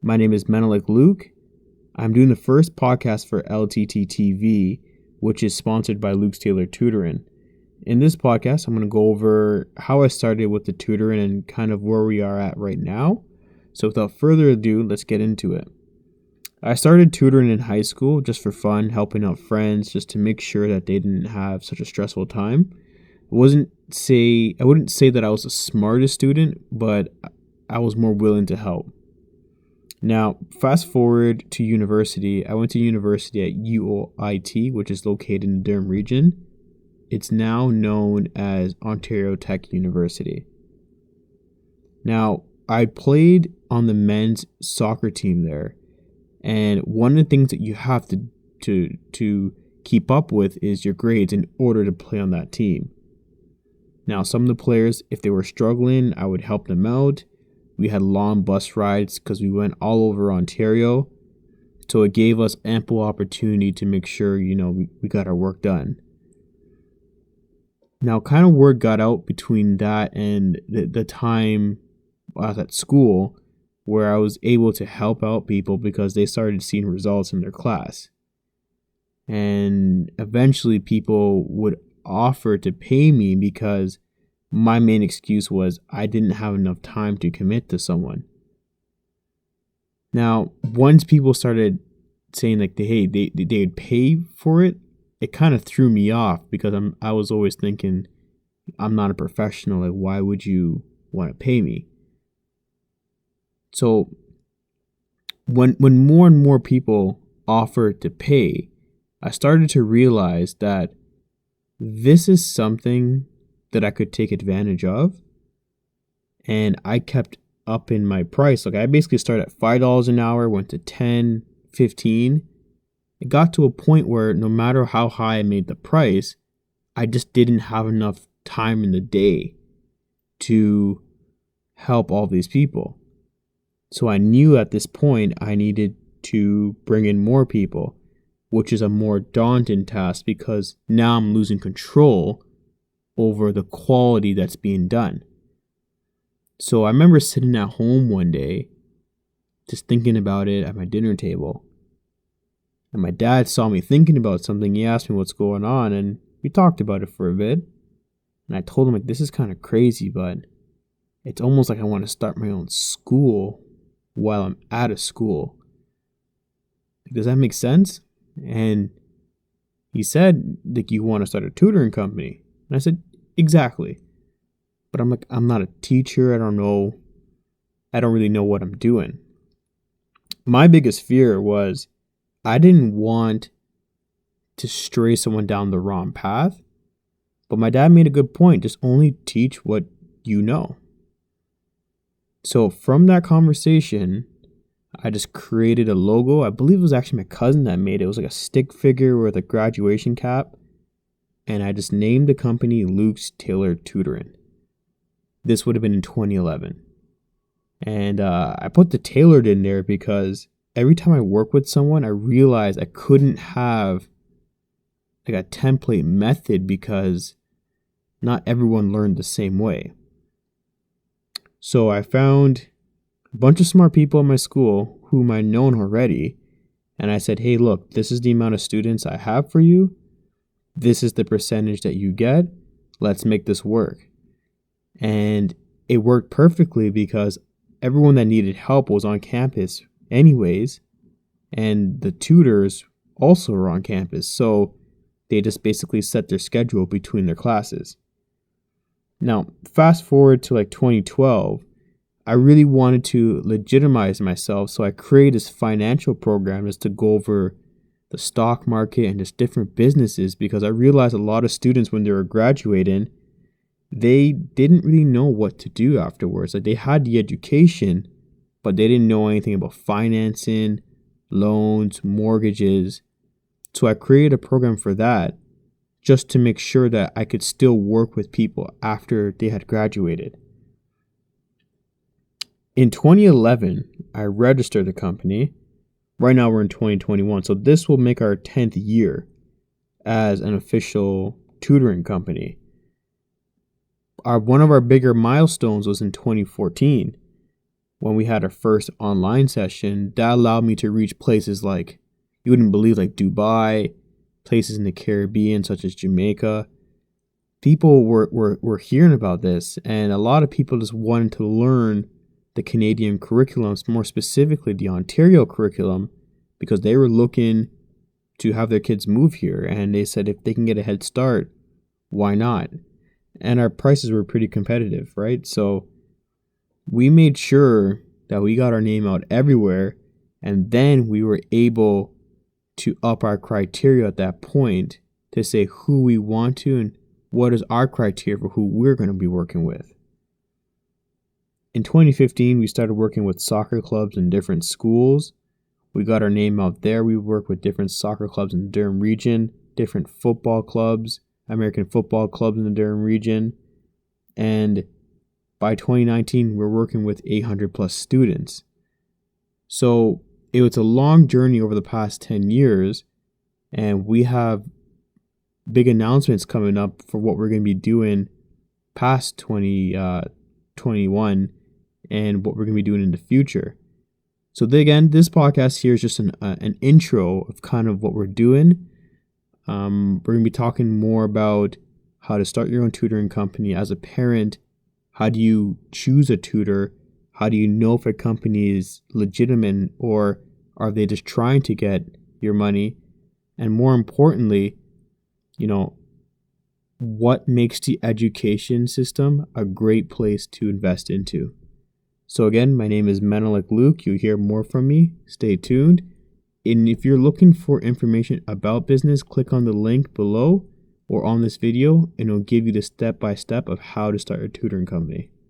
My name is Menelik Luke. I'm doing the first podcast for LTTtv, which is sponsored by Luke's Tailored Tutoring. In this podcast, I'm going to go over how I started with the tutoring and kind of where we are at right now. So without further ado, let's get into it. I started tutoring in high school just for fun, helping out friends just to make sure that they didn't have such a stressful time. I wouldn't say that I was the smartest student, but I was more willing to help. Now, fast forward to university. I went to university at UOIT, which is located in the Durham region. It's now known as Ontario Tech University. Now, I played on the men's soccer team there. And one of the things that you have to keep up with is your grades in order to play on that team. Now, some of the players, if they were struggling, I would help them out. We had long bus rides because we went all over Ontario. So it gave us ample opportunity to make sure, we got our work done. Now, kind of word got out between that and the time I was at school, where I was able to help out people because they started seeing results in their class. And eventually people would offer to pay me because my main excuse was I didn't have enough time to commit to someone. Now, once people started saying they'd pay for it, it kind of threw me off because I was always thinking, I'm not a professional. Like, why would you want to pay me? So when more and more people offered to pay, I started to realize that this is something that I could take advantage of. And I kept up in my price. Like, I basically started at $5 an hour, went to 10, 15. It got to a point where no matter how high I made the price, I just didn't have enough time in the day to help all these people. So I knew at this point I needed to bring in more people, which is a more daunting task because now I'm losing control over the quality that's being done. So I remember sitting at home one day, just thinking about it at my dinner table. And my dad saw me thinking about something. He asked me what's going on, and we talked about it for a bit. And I told him, like, this is kind of crazy, but it's almost like I want to start my own school while I'm out of school. Does that make sense? And he said, like, you want to start a tutoring company? And I said, exactly. But I'm like, I'm not a teacher. I don't really know what I'm doing. My biggest fear was I didn't want to stray someone down the wrong path. But my dad made a good point. Just only teach what you know. So from that conversation, I just created a logo. I believe it was actually my cousin that made it. It was like a stick figure with a graduation cap. And I just named the company Luke's Tailored Tutoring. This would have been in 2011. And I put the tailored in there because every time I work with someone, I realized I couldn't have like a template method because not everyone learned the same way. So I found a bunch of smart people in my school whom I'd known already. And I said, hey, look, this is the amount of students I have for you. This is the percentage that you get. Let's make this work. And it worked perfectly because everyone that needed help was on campus anyways. And the tutors also were on campus. So they just basically set their schedule between their classes. Now, fast forward to like 2012, I really wanted to legitimize myself. So I created this financial program just to go over the stock market and just different businesses because I realized a lot of students when they were graduating, they didn't really know what to do afterwards. Like, they had the education, but they didn't know anything about financing, loans, mortgages. So I created a program for that just to make sure that I could still work with people after they had graduated. In 2011, I registered the company. Right now we're in 2021, so this will make our 10th year as an official tutoring company. One of our bigger milestones was in 2014. when we had our first online session, that allowed me to reach places like, you wouldn't believe, like Dubai, places in the Caribbean such as Jamaica. People were hearing about this, and a lot of people just wanted to learn the Canadian curriculums, more specifically the Ontario curriculum, because they were looking to have their kids move here, and they said if they can get a head start, why not? And our prices were pretty competitive, right? So we made sure that we got our name out everywhere, and then we were able to up our criteria at that point to say who we want to and what is our criteria for who we're going to be working with. In 2015, we started working with soccer clubs in different schools. We got our name out there. We worked with different soccer clubs in the Durham region, different football clubs, American football clubs in the Durham region. And by 2019, we're working with 800 plus students. So it was a long journey over the past 10 years, and we have big announcements coming up for what we're going to be doing past 2021 and what we're going to be doing in the future. So again, this podcast here is just an intro of kind of what we're doing. We're going to be talking more about how to start your own tutoring company as a parent. How do you choose a tutor? How do you know if a company is legitimate or are they just trying to get your money? And more importantly, what makes the education system a great place to invest into? So again, my name is Menelik Luke. You'll hear more from me. Stay tuned. And if you're looking for information about business, click on the link below or on this video, and it'll give you the step-by-step of how to start your tutoring company.